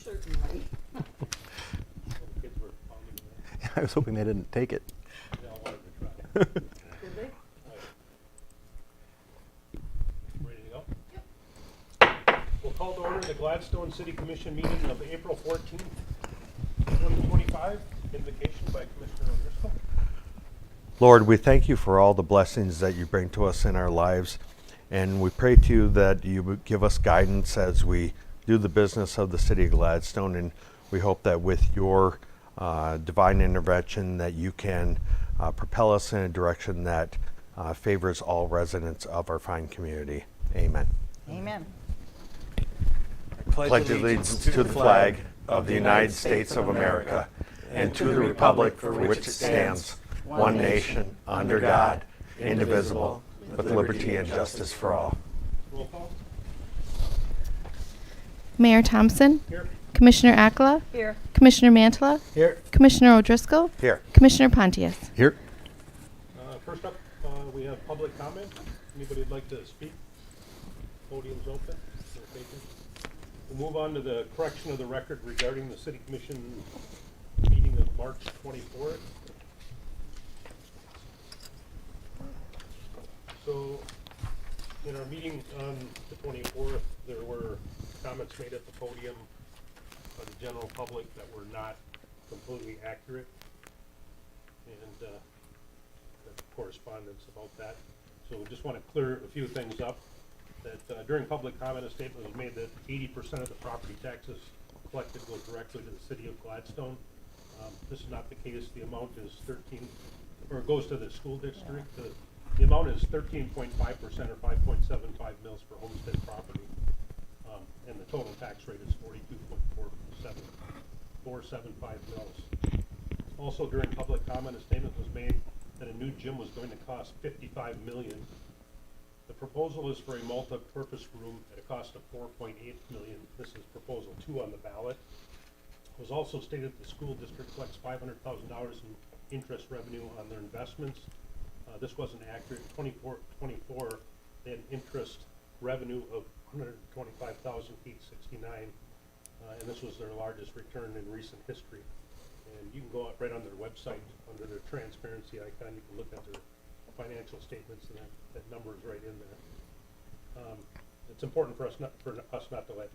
Certainly. Kids were pounding that. I was hoping they didn't take it. They all wanted to try. Did they? Ready to go? Yep. We'll call to order the Gladstone City Commission meeting of April 14th, 2025. Invocation by Commissioner O'Driscoll. Lord, we thank you for all the blessings that you bring to us in our lives, and we pray to you that you would give us guidance as we do the business of the city of Gladstone, and we hope that with your divine intervention that you can propel us in a direction that favors all residents of our fine community. Amen. Amen. Pledge allegiance to the flag of the United States of America and to the republic for which it stands, one nation, under God, indivisible, with liberty and justice for all. Roll call. Mayor Thompson, Here. Commissioner Akala, Here. Commissioner Mantala, Here. Commissioner O'Driscoll, Here. Commissioner Pontius. Here. First up, we have public comment. Anybody would like to speak? Podium's open. No takers. We'll move on to the correction of the record regarding the City Commission meeting of March 24th. So, in our meeting on the 24th, there were comments made at the podium by the general public that were not completely accurate. And the correspondence about that. So we just want to clear a few things up. That during public comment, a statement was made that 80% of the property taxes collected go directly to the city of Gladstone. This is not the case. The amount is 13, or it goes to the school district. The amount is 13.5% or 5.75 mils per homestead property. And the total tax rate is 42.475 mils. Also during public comment, a statement was made that a new gym was going to cost $55 million. The proposal is for a multi-purpose room at a cost of $4.8 million. This is proposal 2 on the ballot. It was also stated that the school district collects $500,000 in interest revenue on their investments. This wasn't accurate. 24, they had interest revenue of $125,869, and this was their largest return in recent history. And you can go out right on their website under their transparency icon. You can look at their financial statements, and that number is right in there. It's important for us not to let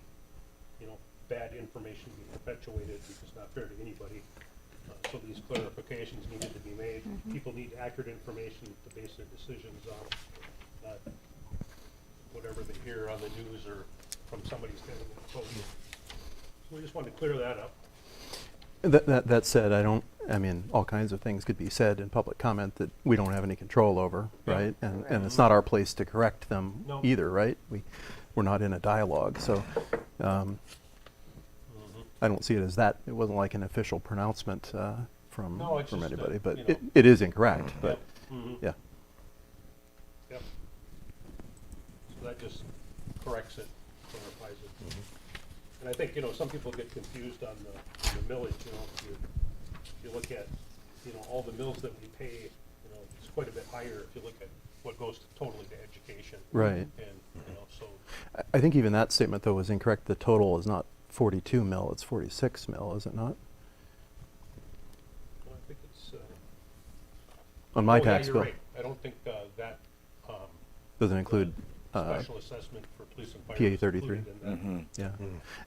bad information be perpetuated, because it's not fair to anybody. So these clarifications needed to be made. People need accurate information to base their decisions on, not whatever they hear on the news or from somebody standing at the podium. So we just wanted to clear that up. That said, I mean, all kinds of things could be said in public comment that we don't have any control over, Yeah. right? And it's not our place to correct them No. either, right? We're not in a dialogue, so I don't see it as that. It wasn't like an official pronouncement from No, it's just anybody, that, but you know. it is incorrect. But Yep. yeah, Yep. So that just corrects it, clarifies it. And I think, some people get confused on the millage, if you look at, all the mills that we pay, it's quite a bit higher if you look at what goes totally to education. right. And, so, I think even that statement though was incorrect. The total is not 42 mil; it's 46 mil, is it not? well, I think it's, On my oh, tax yeah, bill, you're right. I don't think, that, doesn't include. special assessment for police and fire PA is 33. included in that. Yeah,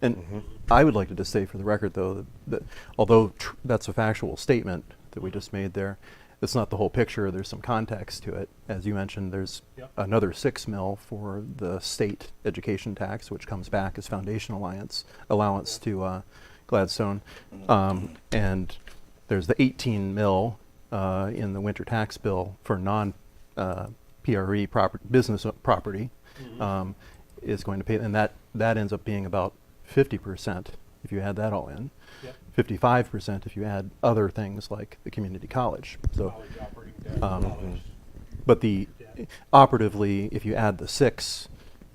and I would like to just say for the record, though, that although that's a factual statement that we just made there, it's not the whole picture. There's some context to it. As you mentioned, there's Yep. another 6 mil for the state education tax, which comes back as foundation allowance to Gladstone, and there's the 18 mil in the winter tax bill for PRE business property. Is going to pay, and that ends up being about 50% if you add that all in. Yep. 55% if you add other things like the community college. So, College operating debt, college. but operatively, if you add the 6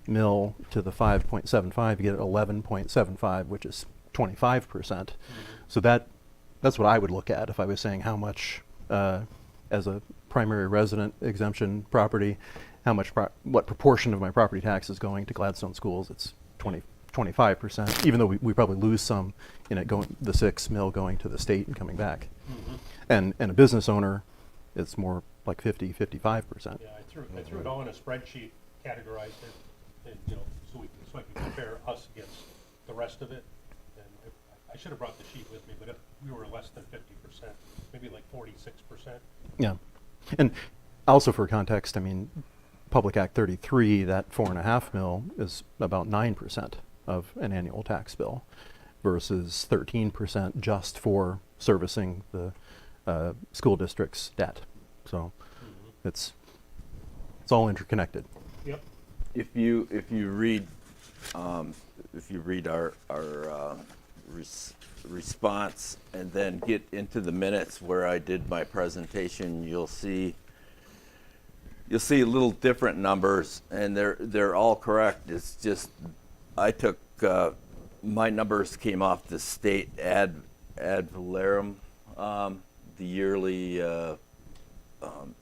mil to the 5.75, you get 11.75, which is 25%. So that's what I would look at if I was saying how much, as a primary resident exemption property, how much what proportion of my property tax is going to Gladstone schools. It's 25%, even though we probably lose some in it going, the 6 mil going to the state and coming back. And a business owner, it's more like 50, 55%. Yeah, I threw it all in a spreadsheet, categorized it, and, you know, so I can compare us against the rest of it. And I should have brought the sheet with me, but if we were less than 50%, maybe like 46%. Yeah. And also for context, I mean, Public Act 33, that 4.5 mil is about 9% of an annual tax bill versus 13% just for servicing the school district's debt. So it's all interconnected. Yep. If you read our response and then get into the minutes where I did my presentation, you'll see a little different numbers, and they're all correct. It's just I took my numbers came off the state ad valorem, the yearly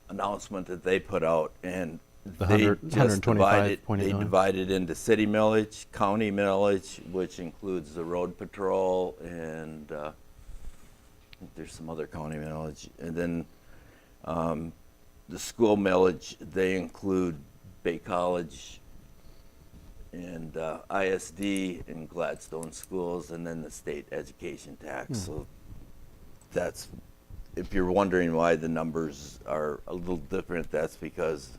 announcement that they put out, and they just divided into city millage, county millage, which includes the road patrol, and I think there's some other county millage, and then the school millage, they include Bay College and ISD and Gladstone schools, and then the state education tax. So that's, if you're wondering why the numbers are a little different, that's because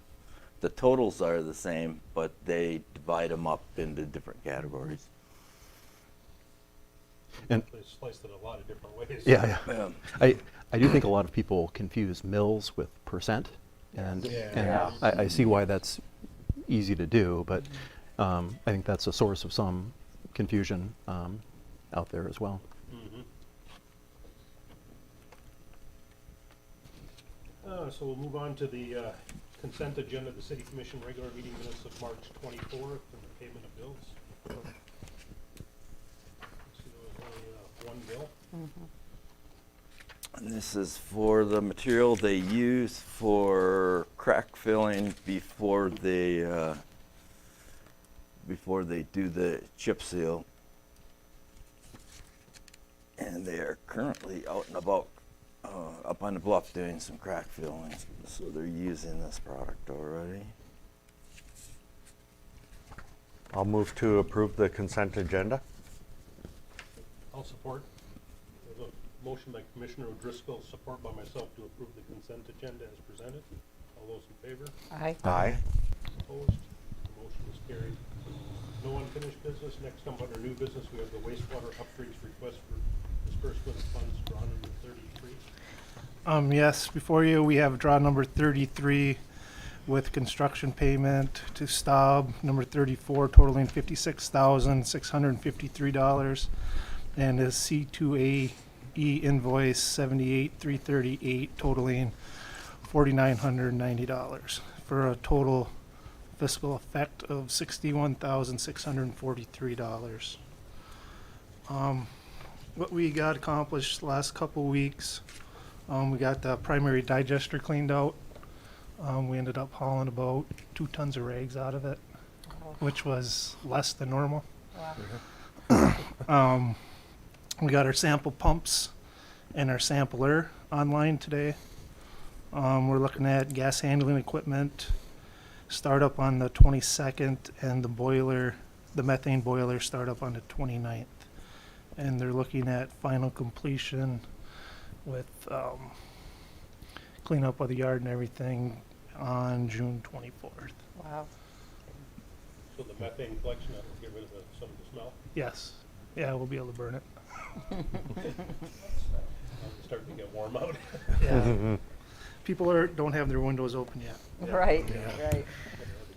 the totals are the same, but they divide them up into different categories. And They sliced it a lot of different ways. yeah. Yeah. I do think a lot of people confuse mills with percent, and Yeah. I see why that's easy to do, but I think that's a source of some confusion out there as well. So we'll move on to the consent agenda, the city commission regular meeting minutes of March 24th, and the payment of bills. See, there was only one bill. And this is for the material they use for crack filling before they do the chip seal. And they are currently out and about up on the bluff doing some crack filling. So they're using this product already. I'll move to approve the consent agenda. I'll support. There's a motion by Commissioner O'Driscoll, support by myself to approve the consent agenda as presented. All those in favor? Aye. Aye. Opposed? The motion is carried. No unfinished business. Next up under new business, we have the wastewater upgrades request for disbursement of funds drawn under 33. Yes, before you, we have draw number 33 with construction payment to Staub, number 34 totaling $56,653, and a C2AE invoice 78,338 totaling $4,990 for a total fiscal effect of $61,643. What we got accomplished the last couple weeks, we got the primary digester cleaned out. We ended up hauling about 2 tons of rags out of it, which was less than normal. Wow. We got our sample pumps and our sampler online today. We're looking at gas handling equipment, startup on the 22nd, and the methane boiler startup on the 29th. And they're looking at final completion with cleanup of the yard and everything on June 24th. Wow. So the methane collection, that will get rid of some of the smell. Yes. Yeah, we'll be able to burn it. It's starting to get warm out. Yeah. People don't have their windows open yet. Right, Yeah. right.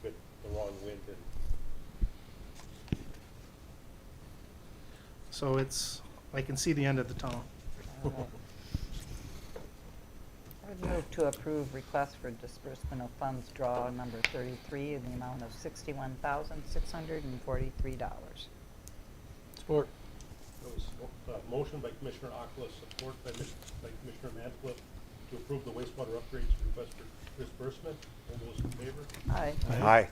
The wrong wind and So I can see the end of the tunnel. I would move to approve request for disbursement of funds draw number 33 in the amount of $61,643. support. There was motion by Commissioner Akla, support by Commissioner Mantla to approve the wastewater upgrades request for disbursement. All those in favor? Aye. Aye.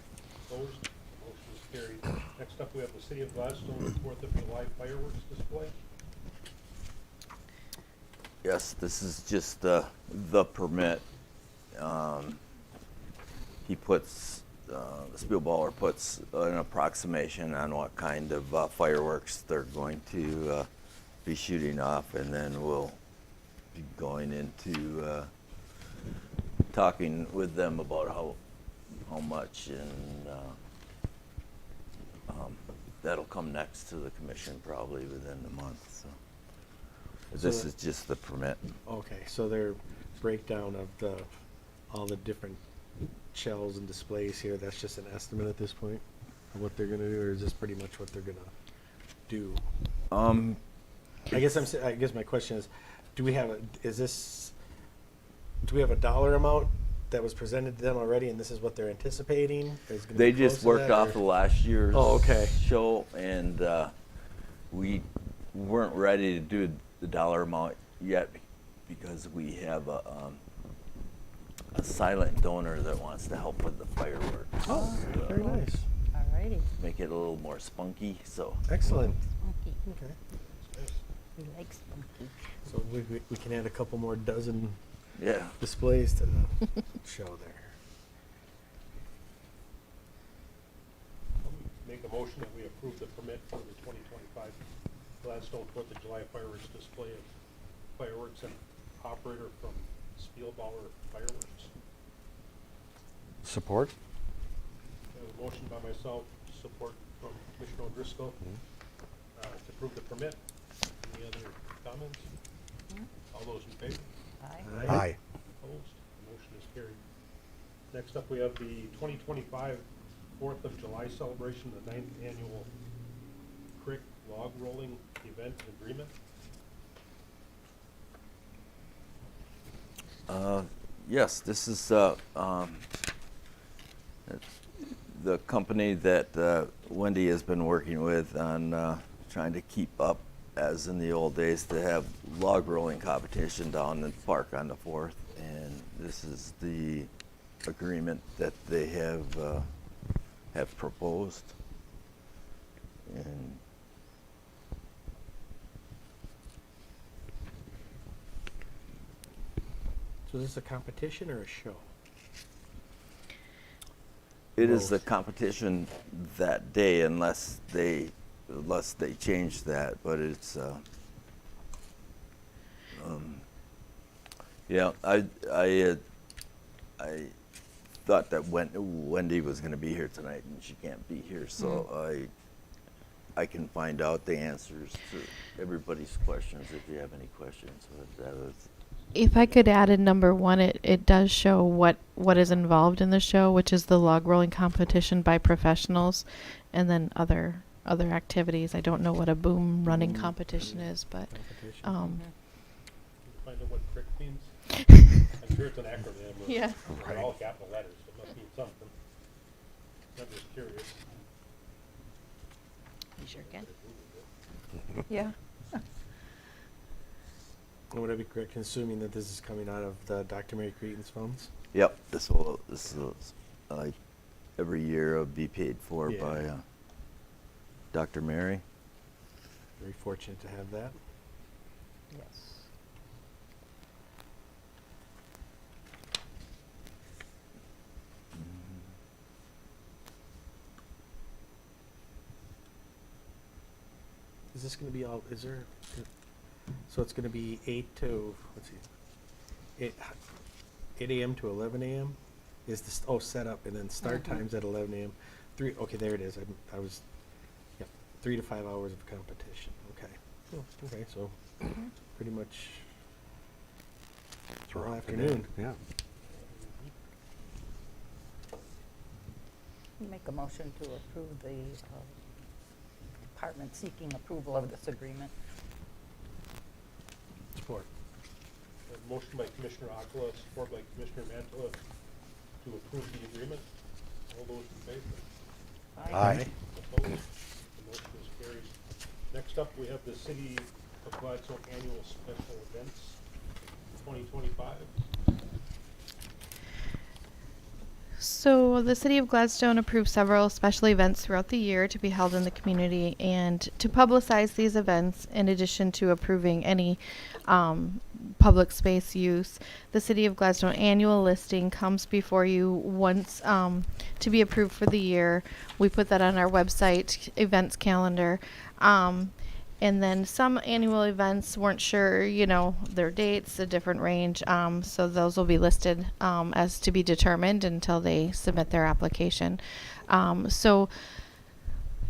Opposed? Motion is carried. Next up, we have the City of Gladstone 4th of July fireworks display. Yes, this is just the permit. He puts, the Spielbauer puts an approximation on what kind of fireworks they're going to be shooting off, and then we'll be going into talking with them about how much, and that'll come next to the commission probably within the month. So this is just the permit. Okay, so their breakdown of all the different shells and displays here, that's just an estimate at this point of what they're gonna do, or is this pretty much what they're gonna do? I guess my question is, do we have a dollar amount that was presented to them already, and this is what they're anticipating? Is it gonna They be close just to worked that, off or- the last year's Oh, okay. show, and we weren't ready to do the dollar amount yet because we have a silent donor that wants to help with the fireworks. Oh, very nice. Alrighty. Make it a little more spunky, so. Excellent. Spunky. Okay. We like spunky. So we can add a couple more dozen Yeah. displays to the show there. I'll make a motion that we approve the permit for the 2025 Gladstone 4th of July fireworks display of fireworks and operator from Spielbauer Fireworks. Support? I have a motion by myself, support from Commissioner O'Driscoll, to approve the permit. Any other comments? All those in favor? Aye. Aye. Opposed? The motion is carried. Next up, we have the 2025 4th of July celebration, the 9th annual Crick Log Rolling Event Agreement. Yes, this is the company that Wendy has been working with on trying to keep up, as in the old days, to have log rolling competition down in the park on the 4th. And this is the agreement that they have proposed. And So is this a competition or a show? it is the Both. competition that day, unless they change that. But it's yeah. I thought that Wendy was going to be here tonight, and she can't be here, so I can find out the answers to everybody's questions if you have any questions. But that was. If I could add in number 1, it does show what is involved in the show, which is the log rolling competition by professionals, and then other activities. I don't know what a boom running competition is, but Competition. Find out what Crick means. I'm sure it's an acronym. Yeah. They're all capital letters, so it must mean something. I'm just curious. you sure can. Yeah. And would I be correct in assuming that this is coming out of the Dr. Mary Cretan's funds? Yep, this is every year will be paid for Yeah. by Dr. Mary. Very fortunate to have that. Yes. Is this going to be all? Is there? So it's going to be 8 to let's see, 8 a.m. to 11 a.m. Is this set up and then start times at 11 a.m. 3. Okay, there it is. I was. Yep, 3 to 5 hours of competition. Okay. Oh, okay, so pretty much all afternoon. Yeah. Make a motion to approve the department seeking approval of this agreement. Support. A motion by Commissioner Aquila, support by Commissioner Mantala to approve the agreement. All those in favor? Aye. Opposed? The motion is carried. Next up, we have the City of Gladstone Annual Special Events 2025. So the City of Gladstone approved several special events throughout the year to be held in the community, and to publicize these events, in addition to approving any public space use, the City of Gladstone annual listing comes before you once to be approved for the year. We put that on our website events calendar. And then some annual events weren't sure, their dates, a different range. So those will be listed as to be determined until they submit their application. So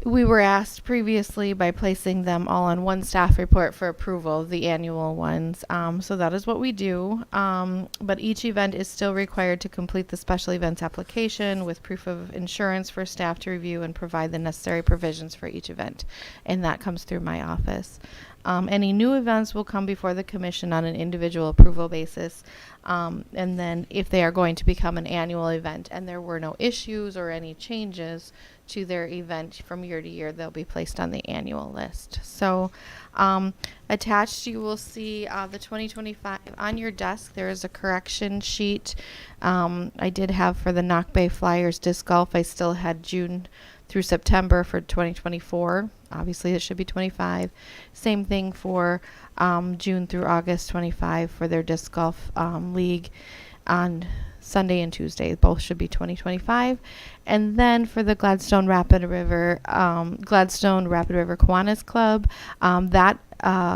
we were asked previously by placing them all on one staff report for approval, the annual ones. So that is what we do. But each event is still required to complete the special events application with proof of insurance for staff to review and provide the necessary provisions for each event. And that comes through my office. Any new events will come before the commission on an individual approval basis. And then if they are going to become an annual event and there were no issues or any changes to their event from year to year, they'll be placed on the annual list. So attached you will see the 2025 on your desk. There is a correction sheet. I did have for the Knock Bay Flyers disc golf, I still had June through September for 2024. Obviously it should be 25. Same thing for June through August 25 for their disc golf league on Sunday and Tuesday. Both should be 2025. And then for the Gladstone Rapid River Kiwanis Club, that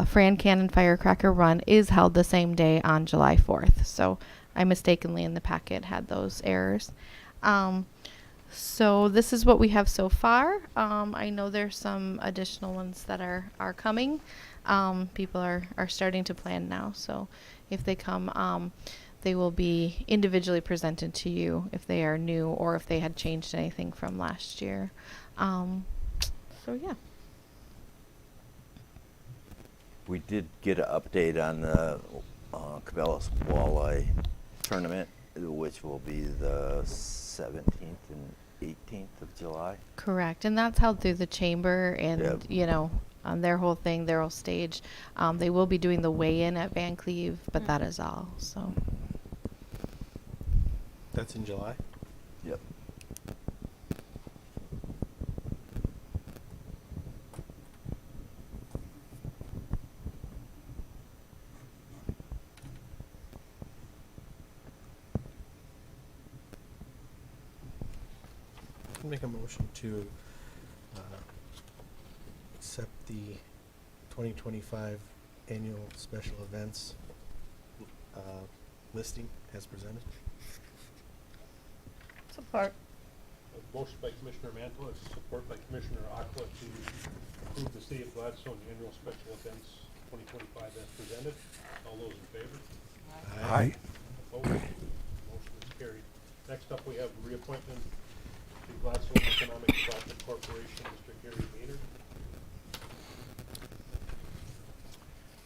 Fran Cannon Firecracker Run is held the same day on July 4th. So I mistakenly in the packet had those errors. So this is what we have so far. I know there's some additional ones that are coming. People are starting to plan now. So if they come, they will be individually presented to you if they are new or if they had changed anything from last year. So yeah. We did get an update on the Cabela's Walleye tournament, which will be the 17th and 18th of July. Correct, and that's held through the chamber, and Yep. On their whole thing, their whole stage. They will be doing the weigh-in at Van Cleve, but that is all. So That's in July? Yep. I'll make a motion to accept the 2025 annual special events listing as presented. Support. A motion by Commissioner Mantle and support by Commissioner Aqua to approve the City of Gladstone annual special events 2025 as presented. All those in favor? Aye. Opposed? Motion is carried. Next up, we have reappointment to Gladstone Economic Development Corporation, Mr. Gary Maynard.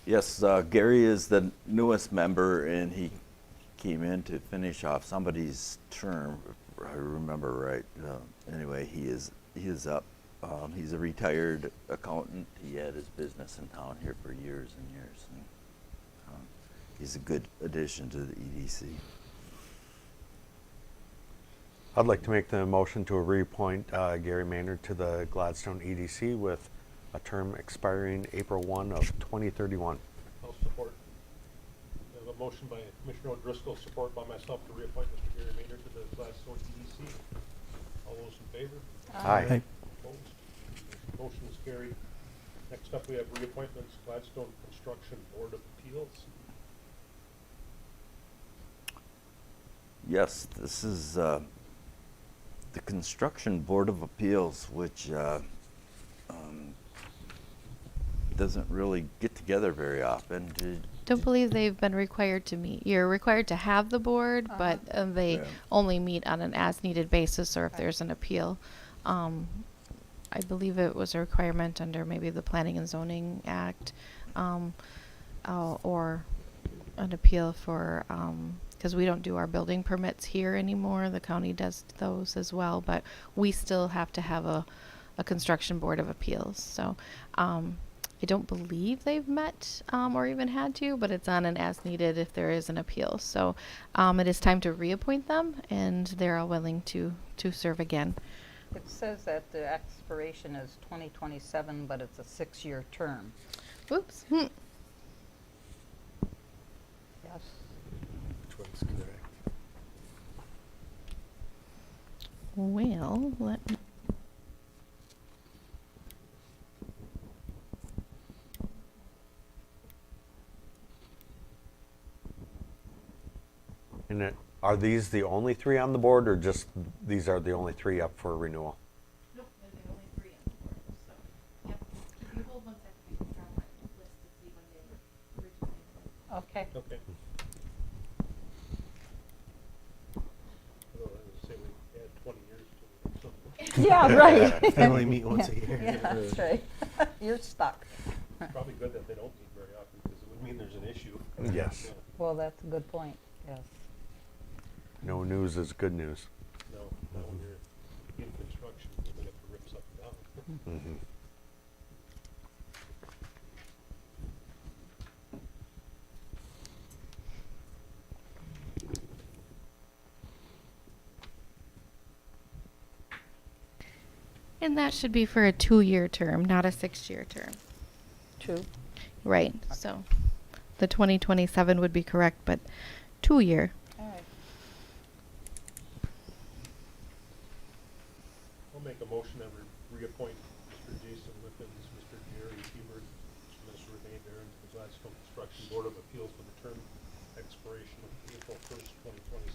Yes, Gary is the newest member, and he came in to finish off somebody's term, if I remember right. Anyway, he is up. He's a retired accountant. He had his business in town here for years and years. And, he's a good addition to the EDC. I'd like to make the motion to reappoint Gary Maynard to the Gladstone EDC with a term expiring April 1 of 2031. I'll support. We have a motion by Commissioner O'Driscoll, support by myself to reappoint Mr. Gary Maynard to the Gladstone EDC. All those in favor? Aye. Opposed? Motion is carried. Next up, we have reappointments, Gladstone Construction Board of Appeals. Yes, this is the Construction Board of Appeals, which doesn't really get together very often. don't believe they've been required to meet. You're required to have the board, but they Yeah. only meet on an as-needed basis or if there's an appeal. I believe it was a requirement under maybe the Planning and Zoning Act, or an appeal for, because we don't do our building permits here anymore. The county does those as well, but we still have to have a construction board of appeals. So I don't believe they've met or even had to, but it's on an as needed if there is an appeal. So it is time to reappoint them, and they're all willing to serve again. It says that the expiration is 2027, but it's a 6-year term. Oops. Yes. Which one's correct? Well, let me. And are these the only 3 on the board, or just these are the only 3 up for renewal? Nope, they're the only 3 on the board. So, yep. If you hold 1 second, I can grab my list to see when they were originally. Okay. Okay. Although I would say we add 20 years to it, so Yeah, right. They only meet once a year. Yeah, that's right. You're stuck. probably good that they don't meet very often, because it would mean there's an issue. Yes. Yeah. Well, that's a good point, yes. No news is good news. No, not when you're in construction, the minute it rips up and down. Mm-hmm. And that should be for a 2-year term, not a 6-year term. True. Right. So the 2027 would be correct, but 2-year. All right. I'll make a motion that we reappoint Mr. Jason Lippens, Mr. Jerry Hebert, and Ms. Renee Barron to the Gladstone Construction Board of Appeals with a term expiration of April 1st,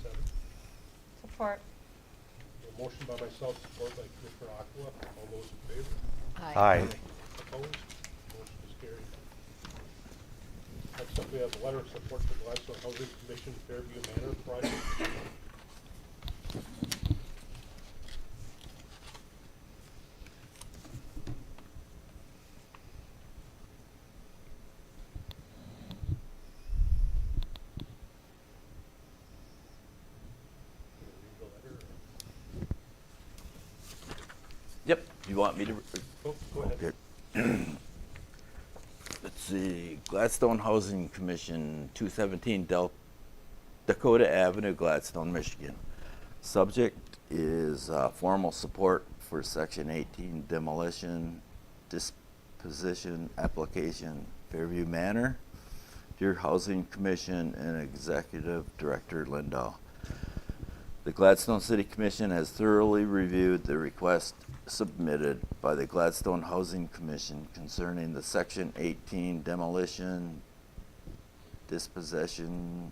2027. Support. A motion by myself, support by Commissioner Aquila. All those in favor? Aye. Opposed? Motion is carried. Next up, we have a letter of support for Gladstone Housing Commission Fairview Manor project. Read the letter, Yep, you want me to? or- go ahead. Okay. Let's see, Gladstone Housing Commission, 217 Dakota Avenue, Gladstone, Michigan. Subject is formal support for Section 18 demolition disposition application, Fairview Manor. Dear Housing Commission and Executive Director Lindahl. The Gladstone City Commission has thoroughly reviewed the request submitted by the Gladstone Housing Commission concerning the Section 18 demolition dispossession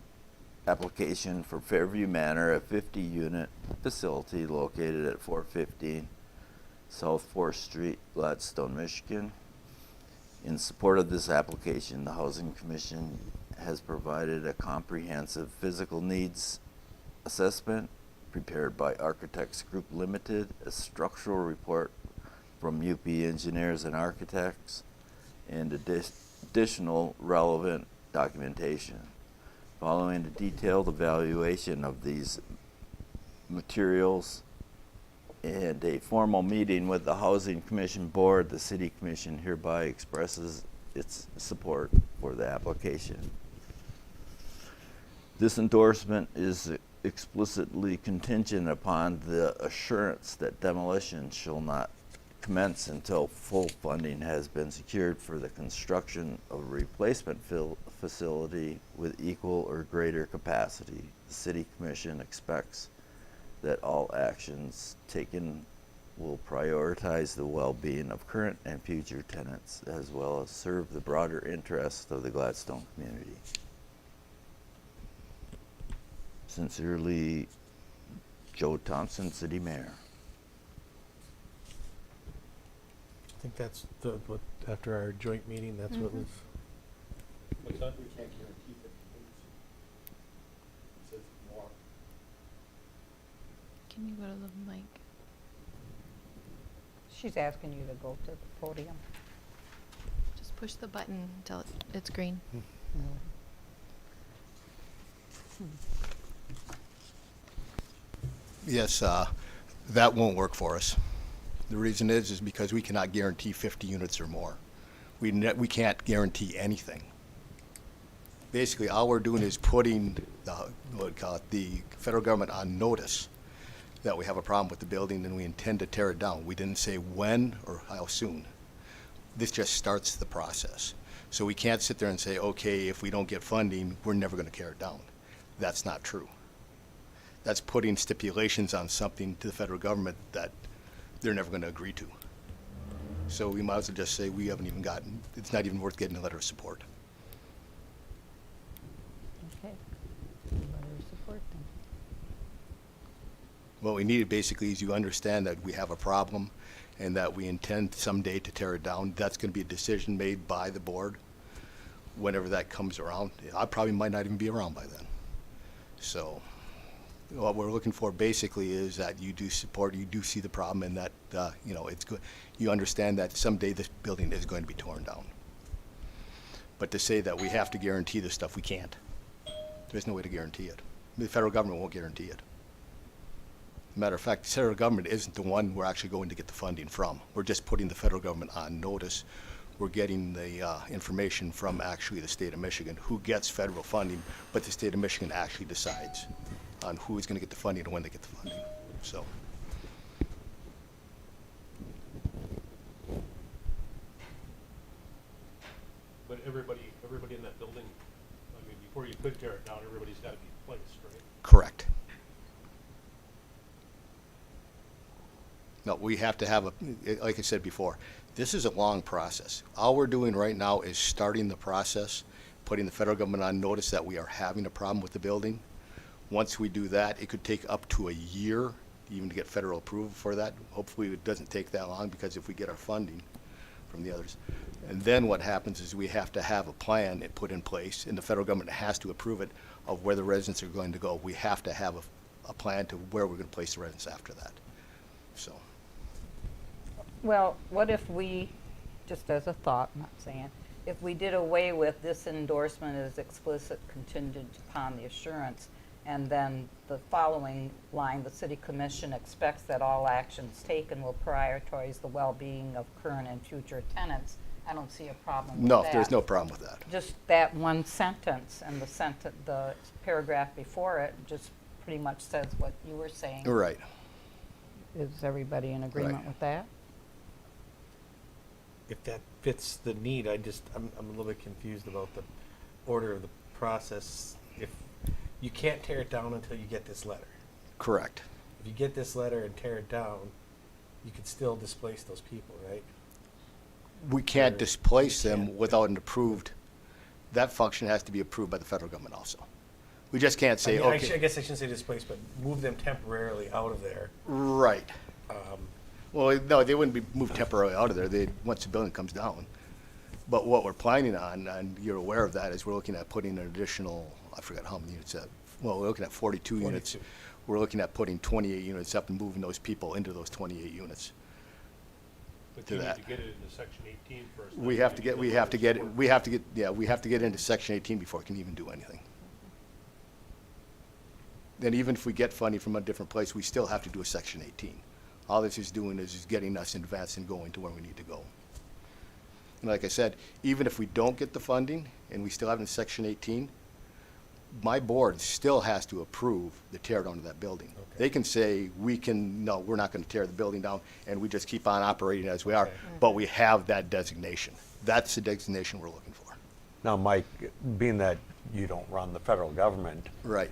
application for Fairview Manor, a 50-unit facility located at 415 South 4th Street, Gladstone, Michigan. In support of this application, the Housing Commission has provided a comprehensive physical needs assessment prepared by Architects Group Limited, a structural report from UP Engineers and Architects, and additional relevant documentation. Following a detailed evaluation of these materials and a formal meeting with the Housing Commission Board, the City Commission hereby expresses its support for the application. This endorsement is explicitly contingent upon the assurance that demolition shall not commence until full funding has been secured for the construction of a replacement facility with equal or greater capacity. The City Commission expects that all actions taken will prioritize the well-being of current and future tenants, as well as serve the broader interests of the Gladstone community. Sincerely, Joe Thompson, City Mayor. I think that's what, after our joint meeting, that's what was. What's that? We can't guarantee that it says more. Can you go to the mic? She's asking you to go to the podium. Just push the button until it's green. Yes, that won't work for us. The reason is because we cannot guarantee 50 units or more. We can't guarantee anything. Basically, all we're doing is putting the federal government on notice that we have a problem with the building and we intend to tear it down. We didn't say when or how soon. This just starts the process. So we can't sit there and say, okay, if we don't get funding, we're never going to tear it down. That's not true. That's putting stipulations on something to the federal government that they're never going to agree to. So we might as well just say we haven't even gotten, it's not even worth getting a letter of support. Okay. Letter of support then. What we need basically is you understand that we have a problem and that we intend someday to tear it down. That's going to be a decision made by the board whenever that comes around. I probably might not even be around by then. So what we're looking for basically is that you do support, you do see the problem, and that, you know, it's good. You understand that someday this building is going to be torn down. But to say that we have to guarantee this stuff, we can't. There's no way to guarantee it. The federal government won't guarantee it. Matter of fact, the federal government isn't the one we're actually going to get the funding from. We're just putting the federal government on notice. We're getting the information from actually the state of Michigan, who gets federal funding, but the state of Michigan actually decides on who is going to get the funding and when they get the funding. So. But everybody in that building, I mean, before you could tear it down, everybody's got to be placed, right? Correct. No, we have to have a, like I said before, this is a long process. All we're doing right now is starting the process, putting the federal government on notice that we are having a problem with the building. Once we do that, it could take up to a year even to get federal approval for that. Hopefully it doesn't take that long, because if we get our funding from the others. And then what happens is we have to have a plan put in place, and the federal government has to approve it, of where the residents are going to go. We have to have a plan to where we're going to place the residents after that. So. Well, what if we, just as a thought, not saying, if we did away with this endorsement as explicit contingent upon the assurance, and then the following line, the city commission expects that all actions taken will prioritize the well-being of current and future tenants. I don't see a problem with that. No, there's no problem with that. Just that one sentence, and the paragraph before it just pretty much says what you were saying. Right. Is everybody in agreement Right. with that? If that fits the need, I'm a little bit confused about the order of the process. If you can't tear it down until you get this letter. Correct. If you get this letter and tear it down, you could still displace those people, right? We can't Or displace you them can't- without an approved, that function has to be approved by the federal government also. We just can't I say, mean, I okay. guess I shouldn't say displace, but move them temporarily out of there. Right. Um, Well, no, they wouldn't be moved temporarily out of there. Once the building comes down. But what we're planning on, and you're aware of that, is we're looking at putting an additional, I forgot how many units, well, we're looking at 42 units. 42. We're looking at putting 28 units up and moving those people into those 28 units. But To you need that. to get it into section 18 first. We then have you to need get, the we letter have of to get, support. we have to get, yeah, we have to get into section 18 before we can even do anything. Then even if we get funding from a different place, we still have to do a section 18. All this is doing is getting us in advance and going to where we need to go. And like I said, even if we don't get the funding and we still have it in section 18, my board still has to approve the tear down of that building. Okay. They can say, no, we're not going to tear the building down, and we just keep on operating as we are, Okay. but we have that designation. That's the designation we're looking for. Now, Mike, being that you don't run the federal government, Right.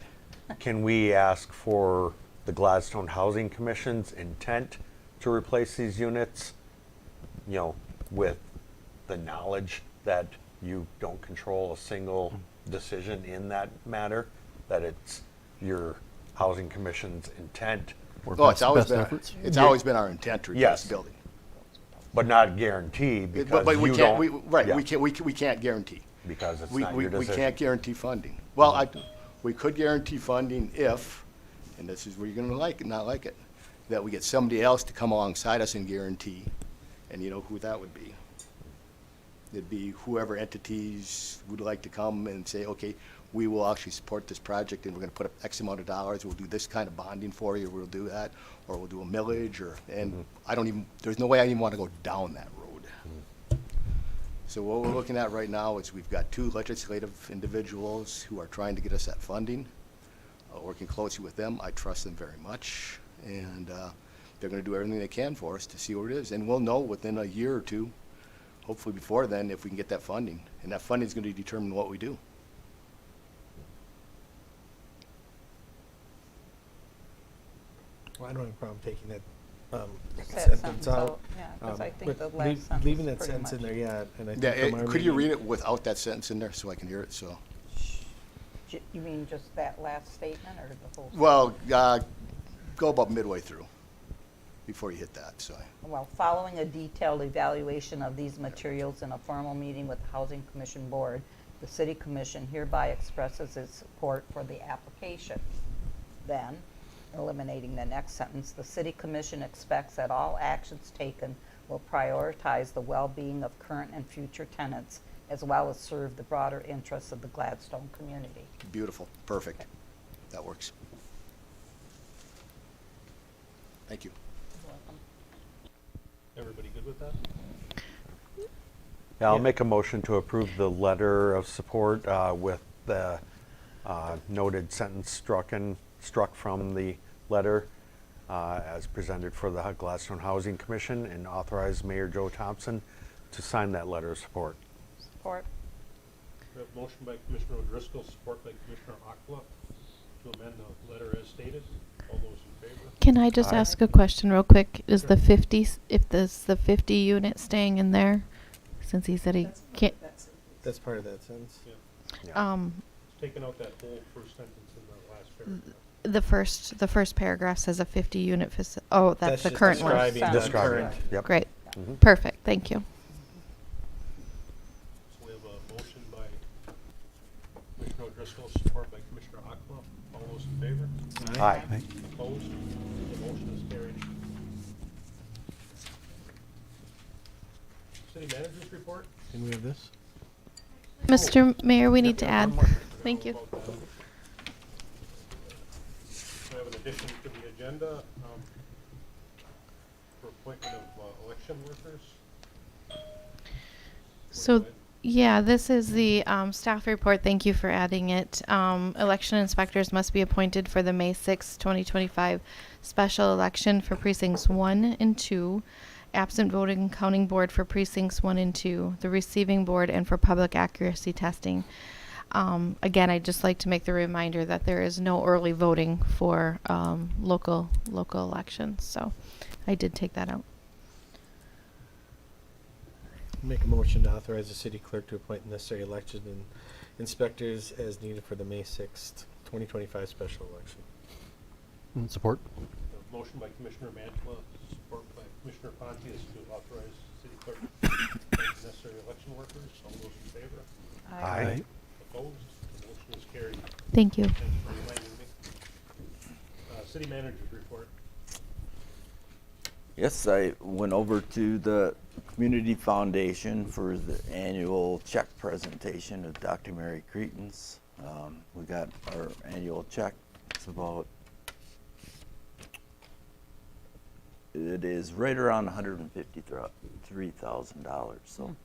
can we ask for the Gladstone Housing Commission's intent to replace these units, you know, with the knowledge that you don't control a single decision in that matter, that it's your Housing Commission's intent, Or Oh, it's best, always best been, efforts? it's always been our intent to replace Yes. the building. but not guarantee because But we you can't, don't. right, yeah, we can't guarantee. because it's We, not we, your we decision. can't guarantee funding. Well, we could guarantee funding if, and this is where you're gonna like it, not like it, that we get somebody else to come alongside us and guarantee, and you know who that would be. It'd be whoever entities would like to come and say, okay, we will actually support this project and we're gonna put up X amount of dollars, we'll do this kind of bonding for you, we'll do that, or we'll do a millage, or, and I don't even, there's no way I even wanna go down that road. So what we're looking at right now is we've got 2 legislative individuals who are trying to get us that funding. Working closely with them, I trust them very much, and they're going to do everything they can for us to see where it is. And we'll know within a year or 2, hopefully before then, if we can get that funding. And that funding is going to determine what we do. Well, I don't have a problem taking that That sentence out. Yeah, because I think but the last sentence leaving is that pretty sentence in much- there, yeah, and I think Yeah, from our could you read meeting- it without that sentence in there so I can hear it? So, You mean just that last statement or the whole? well, go about midway through before you hit that. So, Well, following a detailed evaluation of these materials in a formal meeting with the Housing Commission Board, the City Commission hereby expresses its support for the application. Then, eliminating the next sentence, the City Commission expects that all actions taken will prioritize the well-being of current and future tenants, as well as serve the broader interests of the Gladstone community. beautiful, perfect. That works. Thank you. Everybody good with that? Yeah, I'll make a motion to approve the letter of support with the noted sentence struck from the letter as presented for the Gladstone Housing Commission, and authorize Mayor Joe Thompson to sign that letter of support. Support. We have motion by Commissioner O'Driscoll, support by Commissioner Akla to amend the letter as stated. All those in favor? Can I just Aye. ask a question real quick? Is Sure. the 50, if this, the 50 unit staying in there? Since he said he can't, That's part of that sentence. Yeah. Yeah. It's taking out that whole first sentence in the last paragraph. the first paragraph says a 50 unit oh, that's the just current one. describing the Describing current. it, yep. Great. Mhm. Perfect. Thank you. So we have a motion by Commissioner O'Driscoll, support by Commissioner Akla. All those in favor? Aye. Opposed? The motion is carried. City managers report? Can we have this? Mr. Mayor, we need to Yep, add. one more. Thank you. About that. We have an addition to the agenda for appointment of election workers. So, Go ahead. yeah, this is the staff report. Thank you for adding it. Election inspectors must be appointed for the May 6, 2025 special election for precincts 1 and 2, absent voting and counting board for precincts 1 and 2, the receiving board, and for public accuracy testing. Again, I'd just like to make the reminder that there is no early voting for local elections. So I did take that out. Make a motion to authorize the city clerk to appoint necessary election and inspectors as needed for the May 6th, 2025 special election. And support. A motion by Commissioner Mantla, support by Commissioner Pontius to authorize city clerk to appoint necessary election workers. All those in favor? Aye. Opposed? The motion is carried. Thank you. Thanks for reminding me. City managers report. Yes, I went over to the Community Foundation for the annual check presentation of Dr. Mary Cretans. We got our annual check. It's about, it is right around $153,000. So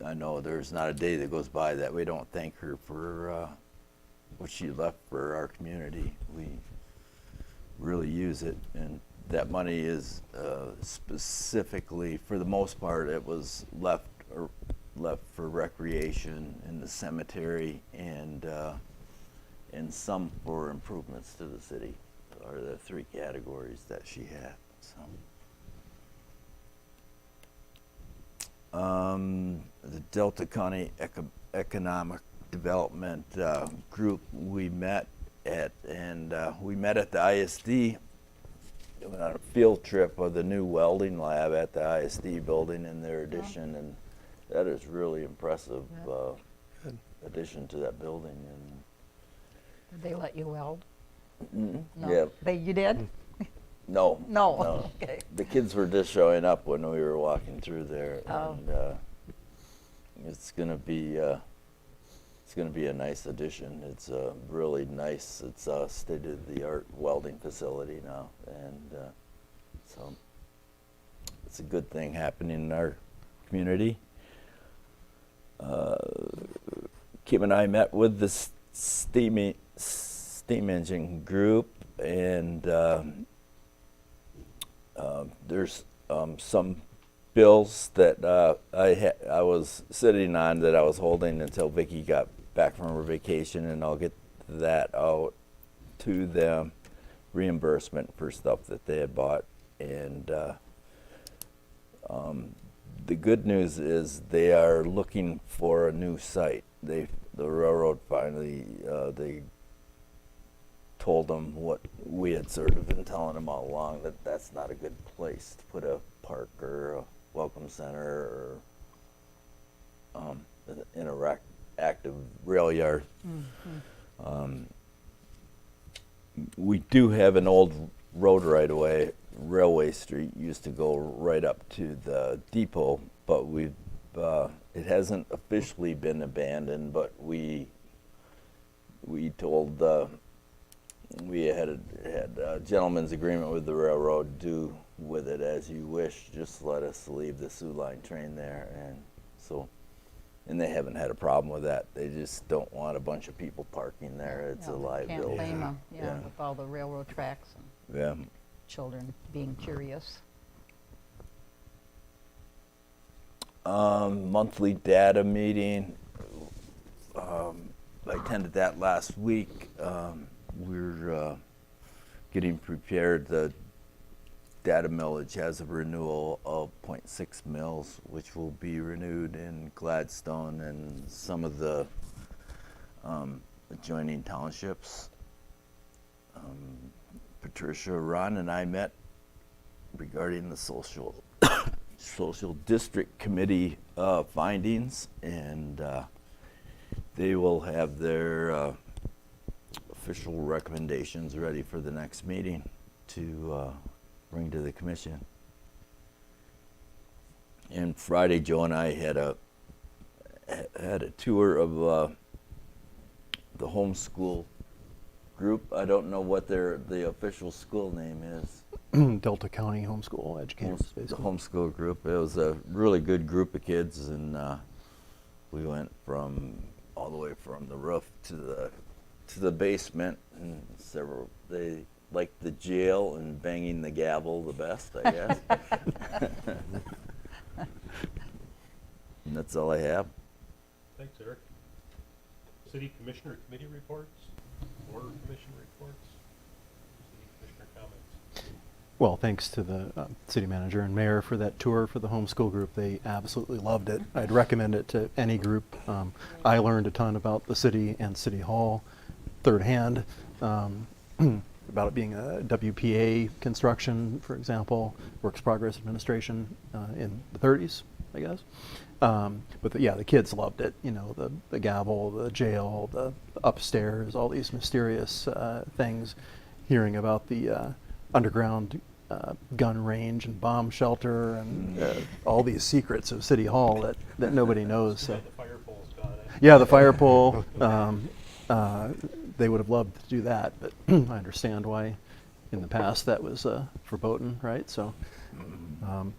I know there's not a day that goes by that we don't thank her for what she left for our community. We really use it, and that money is specifically, for the most part, it was left for recreation in the cemetery, and some for improvements to the city, are the 3 categories that she had. So the Delta County Economic Development Group we met at the ISD. Went on a field trip of the new welding lab at the ISD building in their addition, and that is really impressive Good. addition to that building. Did they let you weld? And No. You did? no, No. Okay. The kids were just showing up when we were walking through there, Oh. and it's gonna be a nice addition. It's a really nice, it's a state-of-the-art welding facility now, and so it's a good thing happening in our community. Kim and I met with the steam engine group, and there's some bills that I was sitting on that I was holding until Vicki got back from her vacation, and I'll get that out to them, reimbursement for stuff that they had bought. And the good news is they are looking for a new site. The railroad finally, they told them what we had sort of been telling them all along, that that's not a good place to put a park or a welcome center or an interactive rail yard. We do have an old road right away. Railway Street used to go right up to the depot, but we've it hasn't officially been abandoned, but we told we had a gentleman's agreement with the railroad, do with it as you wish, just let us leave the Sioux Line train there. And so, and they haven't had a problem with that. They just don't want a bunch of people parking there. It's a liability. Can't blame them, Yeah. with all the railroad tracks and Yeah. children being curious. Monthly data meeting. I attended that last week. We're getting prepared. The data millage has a renewal of 0.6 mils, which will be renewed in Gladstone and some of the adjoining townships. Patricia, Ron, and I met regarding the social district committee findings, and they will have their official recommendations ready for the next meeting to bring to the commission. And Friday, Joe and I had a tour of the homeschool group. I don't know what the official school name is. Delta County Homeschool Educators, The basically. homeschool group. It was a really good group of kids, and we went all the way from the roof to the basement, and several. They liked the jail and banging the gavel the best, I guess. And that's all I have. Thanks, Eric. City Commissioner Committee reports, Board Commission reports, City Commissioner comments. Well, thanks to the city manager and mayor for that tour for the homeschool group. They absolutely loved it. I'd recommend it to any group. I learned a ton about the city and City Hall, third hand, about it being a WPA construction, for example, Works Progress Administration in the 30s, I guess. But the kids loved it. You know, the gavel, the jail, the upstairs, all these mysterious things. Hearing about the underground gun range and bomb shelter and all these secrets of City Hall that nobody knows. So. Yeah, the fire pole's gone. Yeah, the fire pole. They would have loved to do that, but I understand why in the past that was verboten, right? So,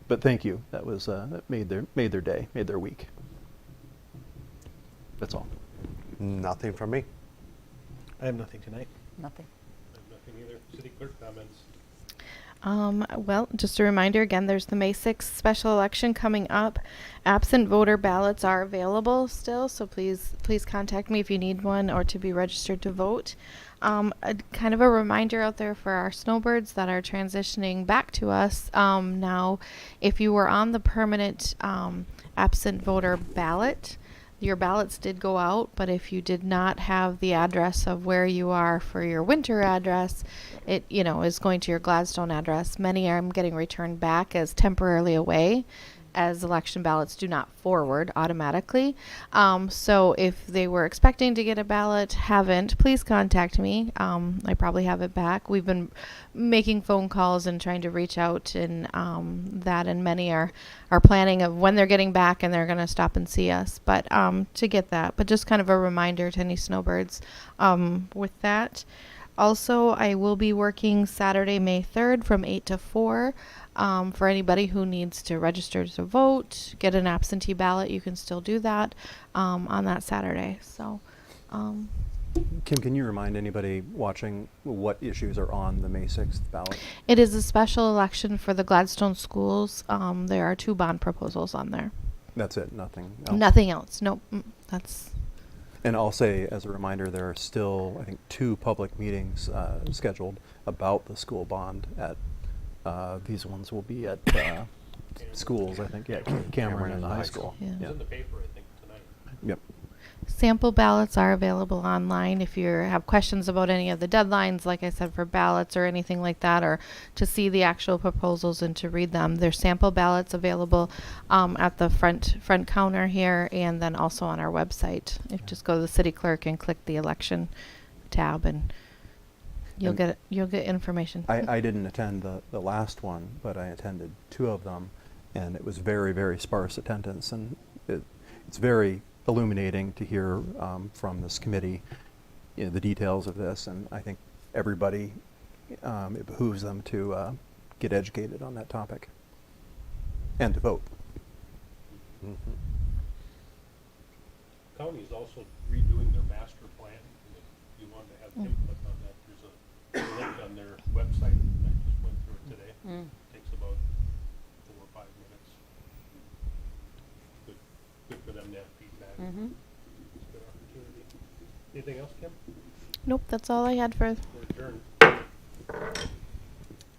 but thank you. That was that made their day, made their week. That's all. Nothing from me. I have nothing tonight. Nothing. I have nothing either. City Clerk comments. Well, just a reminder again, there's the May 6th special election coming up. Absent voter ballots are available still, so please contact me if you need one or to be registered to vote. Kind of a reminder out there for our snowbirds that are transitioning back to us. Now, if you were on the permanent absent voter ballot, your ballots did go out, but if you did not have the address of where you are for your winter address, it is going to your Gladstone address. Many are getting returned back as temporarily away, as election ballots do not forward automatically. So if they were expecting to get a ballot, haven't, please contact me. I probably have it back. We've been making phone calls and trying to reach out, and and many are planning of when they're getting back and they're going to stop and see us. But to get that, but just kind of a reminder to any snowbirds with that. Also, I will be working Saturday, May 3rd from 8 to 4 For anybody who needs to register to vote, get an absentee ballot, you can still do that on that Saturday. So, Kim, can you remind anybody watching what issues are on the May 6th ballot? it is a special election for the Gladstone schools. There are 2 bond proposals on there. That's it, nothing else? Nothing else. Nope. That's And I'll say, as a reminder, there are still, I think, 2 public meetings scheduled about the school bond at, these ones will be at schools, I think, yeah, Cameron and the high school. Yeah. It's in the paper, I think, tonight. Yep. sample ballots are available online if you have questions about any of the deadlines, like I said, for ballots or anything like that, or to see the actual proposals and to read them. There's sample ballots available at the front counter here, and then also on our website. If you just go to the city clerk and click the election tab, and you'll get information. I didn't attend the last one, but I attended 2 of them, and it was very, very sparse attendance, and it's very illuminating to hear from this committee, the details of this, and I think everybody, it behooves them to get educated on that topic and to vote. Mhm. County is also redoing their master plan, and if you want to have input on that, there's a link on their website. I just went through it today. Takes about 4 or 5 minutes. Good for them to have feedback. It's a good opportunity. Anything else, Kim? Nope, that's all I had for. We're adjourned.